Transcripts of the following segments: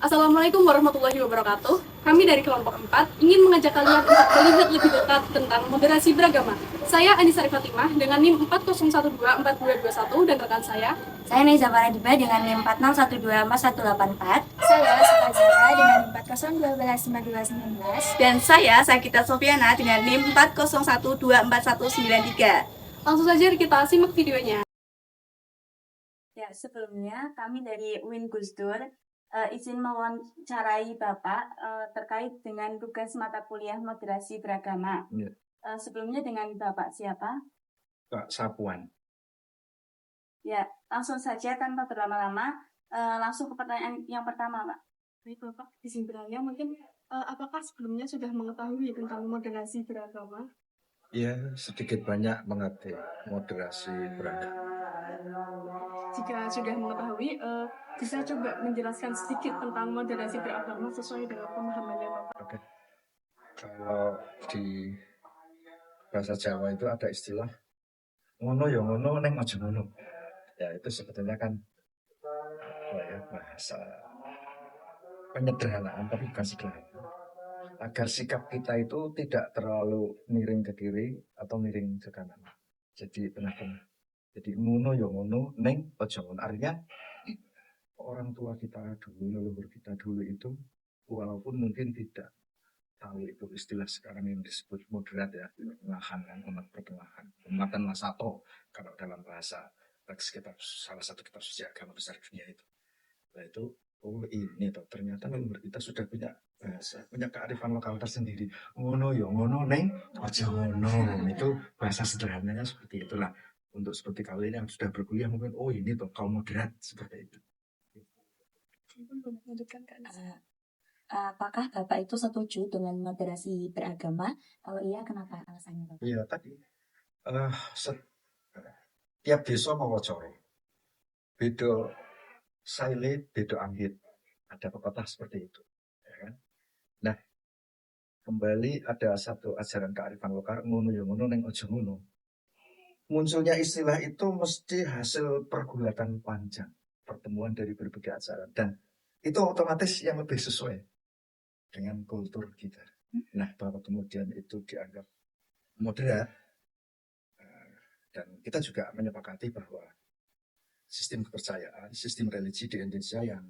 Assalamualaikum warahmatullahi wabarakatuh. Kami dari kelompok 4 ingin mengajak kalian untuk melihat lebih dekat tentang moderasi beragama. Saya Anissa Fatimah dengan NIM 40124221 dan rekan Saya Neza Faradiba dengan NIM 46124184. Saya Sita Zara dengan NIM 40129219. Dan saya Sakita Sofiana dengan NIM 40124193. Langsung saja kita simak videonya. Ya, sebelumnya kami dari UIN Gusdur izin mewawancarai Bapak terkait dengan tugas mata kuliah moderasi beragama. Ya. Sebelumnya dengan Bapak siapa? Pak Sapuan. Ya, langsung saja tanpa berlama-lama, langsung ke pertanyaan yang pertama, Pak. Baik Bapak, izin bertanya mungkin apakah sebelumnya sudah mengetahui tentang moderasi beragama? Ya, sedikit banyak mengerti moderasi beragama. Jika sudah mengetahui, bisa coba menjelaskan sedikit tentang moderasi beragama sesuai dengan pemahamannya Bapak. Oke. Kalau di bahasa Jawa itu ada istilah ngono ya ngono neng aja ngono. Ya itu sebetulnya kan bahasa penyederhanaan tapi bukan sederhana. Agar sikap kita itu tidak terlalu miring ke kiri atau miring ke kanan. Jadi tengah-tengah. Jadi ngono ya ngono neng aja ngono. Artinya orang tua kita dulu, leluhur kita dulu itu walaupun mungkin tidak tahu itu istilah sekarang yang disebut moderat ya, pertengahan kan, umat pertengahan, umatan wasato kalau dalam bahasa teks kitab salah satu kitab suci agama besar dunia itu. Nah itu ini toh ternyata leluhur kita sudah punya bahasa, punya kearifan lokal tersendiri. Ngono yo ngono neng aja ngono. Itu bahasa sederhananya seperti itulah. Untuk seperti kalian yang sudah berkuliah mungkin ini toh kaum moderat seperti itu. Apakah Bapak itu setuju dengan moderasi beragama? Kalau iya, kenapa alasannya, Bapak? Iya tadi tiap desa mau coro beda saile beda anggit, ada pepatah seperti itu ya kan? Nah kembali ada satu ajaran kearifan lokal ngono ya ngono neng ojo ngono. Munculnya istilah itu mesti hasil pergulatan panjang, pertemuan dari berbagai ajaran, dan itu otomatis yang lebih sesuai dengan kultur kita. Nah bahwa kemudian itu dianggap moderat, dan kita juga menyepakati bahwa sistem kepercayaan, sistem religi di Indonesia yang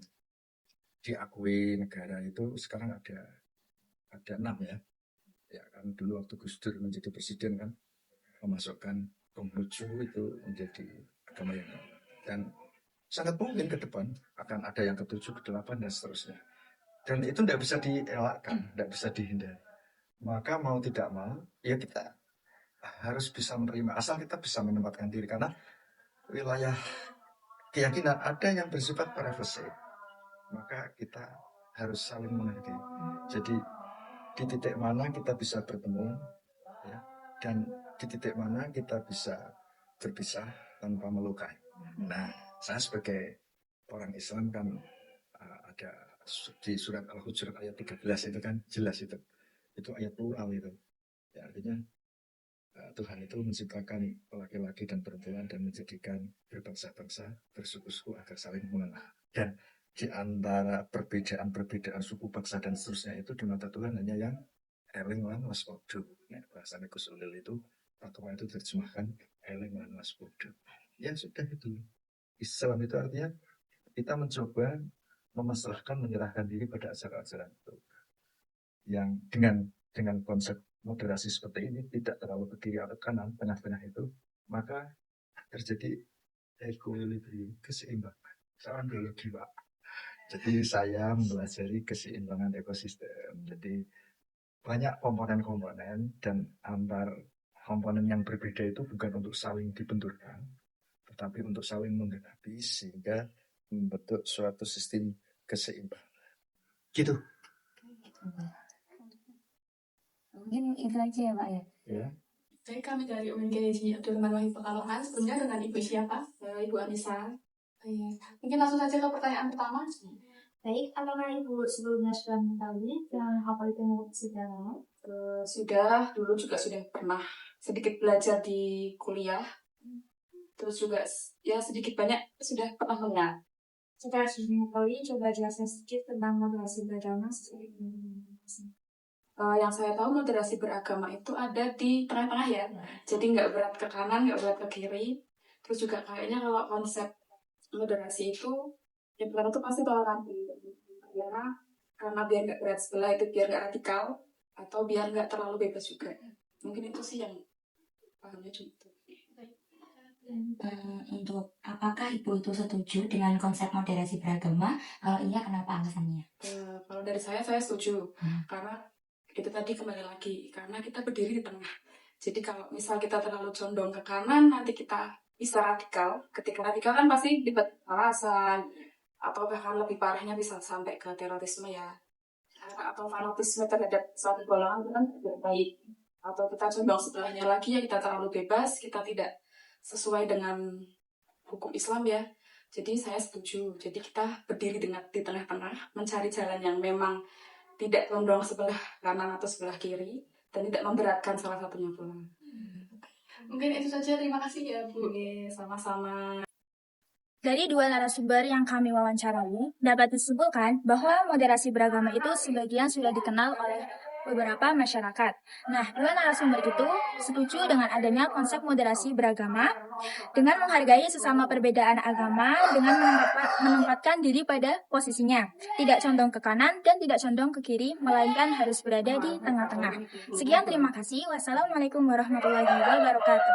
diakui negara itu sekarang ada 6 ya. Ya kan dulu waktu Gus Dur menjadi presiden kan memasukkan Konghucu itu menjadi agama yang dan sangat mungkin ke depan akan ada yang ke-7, ke-8 dan seterusnya. Dan itu tidak bisa dielakkan, tidak bisa dihindari. Maka mau tidak mau ya kita harus bisa menerima asal kita bisa menempatkan diri karena wilayah keyakinan ada yang bersifat privacy. Maka kita harus saling mengerti. Jadi di titik mana kita bisa bertemu ya, dan di titik mana kita bisa berpisah tanpa melukai. Nah, saya sebagai orang Islam kan ada di surat Al-Hujurat ayat 13 itu kan jelas itu ayat plural itu. Ya, artinya Tuhan itu menciptakan laki-laki dan perempuan dan menjadikan berbangsa-bangsa, bersuku-suku agar saling mengenal. Dan di antara perbedaan suku bangsa dan seterusnya itu di mata Tuhan hanya yang eling lan waspodo. Nah, bahasa Gus Ulil itu fatwa itu terjemahkan eling lan waspodo. Ya sudah itu. Islam itu artinya kita mencoba memasrahkan, menyerahkan diri pada ajaran-ajaran itu. Yang dengan konsep moderasi seperti ini tidak terlalu ke kiri atau kanan, tengah-tengah itu, maka terjadi equilibrium, keseimbangan. Saran biologi Pak. Jadi saya mempelajari keseimbangan ekosistem. Jadi banyak komponen-komponen dan antar komponen yang berbeda itu bukan untuk saling dibenturkan, tetapi untuk saling melengkapi sehingga membentuk suatu sistem keseimbangan. Gitu. Mungkin itu aja ya, Pak ya. Ya. Baik, kami dari UIN Gereji Abdurrahman Wahid Pekalongan, sebelumnya dengan Ibu siapa? Ibu Anissa. Mungkin langsung saja ke pertanyaan pertama. Baik, apakah Ibu sebelumnya sudah mengetahui dan apa itu moderasi beragama? Sudah, dulu juga sudah pernah sedikit belajar di kuliah. Terus juga ya sedikit banyak sudah pernah dengar. Setelah sudah mengetahui, coba jelaskan sedikit tentang moderasi beragama. Yang saya tahu moderasi beragama itu ada di tengah-tengah ya. Jadi nggak berat ke kanan, nggak berat ke kiri. Terus juga kayaknya kalau konsep moderasi itu, yang pertama itu pasti toleransi. Karena biar nggak berat sebelah itu biar nggak radikal, atau biar nggak terlalu bebas juga. Mungkin itu sih yang pahamnya cuma itu. Untuk apakah Ibu itu setuju dengan konsep moderasi beragama? Kalau iya, kenapa alasannya? Kalau dari saya setuju. Karena itu tadi kembali lagi, karena kita berdiri di tengah. Jadi kalau misal kita terlalu condong ke kanan, nanti kita bisa radikal. Ketika radikal kan pasti libat alasan, atau bahkan lebih parahnya bisa sampai ke terorisme ya. Atau fanatisme terhadap suatu golongan itu kan tidak baik. Atau kita condong sebelahnya lagi ya, kita terlalu bebas, kita tidak sesuai dengan hukum Islam ya. Jadi saya setuju. Jadi kita berdiri di tengah-tengah, mencari jalan yang memang tidak condong sebelah kanan atau sebelah kiri, dan tidak memberatkan salah satunya pula. Mungkin itu saja. Terima kasih ya, Bu. Oke, sama-sama. Dari dua narasumber yang kami wawancarai, dapat disimpulkan bahwa moderasi beragama itu sebagian sudah dikenal oleh beberapa masyarakat. Nah, dua narasumber itu setuju dengan adanya konsep moderasi beragama dengan menghargai sesama perbedaan agama dengan menempatkan diri pada posisinya, tidak condong ke kanan dan tidak condong ke kiri, melainkan harus berada di tengah-tengah. Sekian, terima kasih. Wassalamualaikum warahmatullahi wabarakatuh.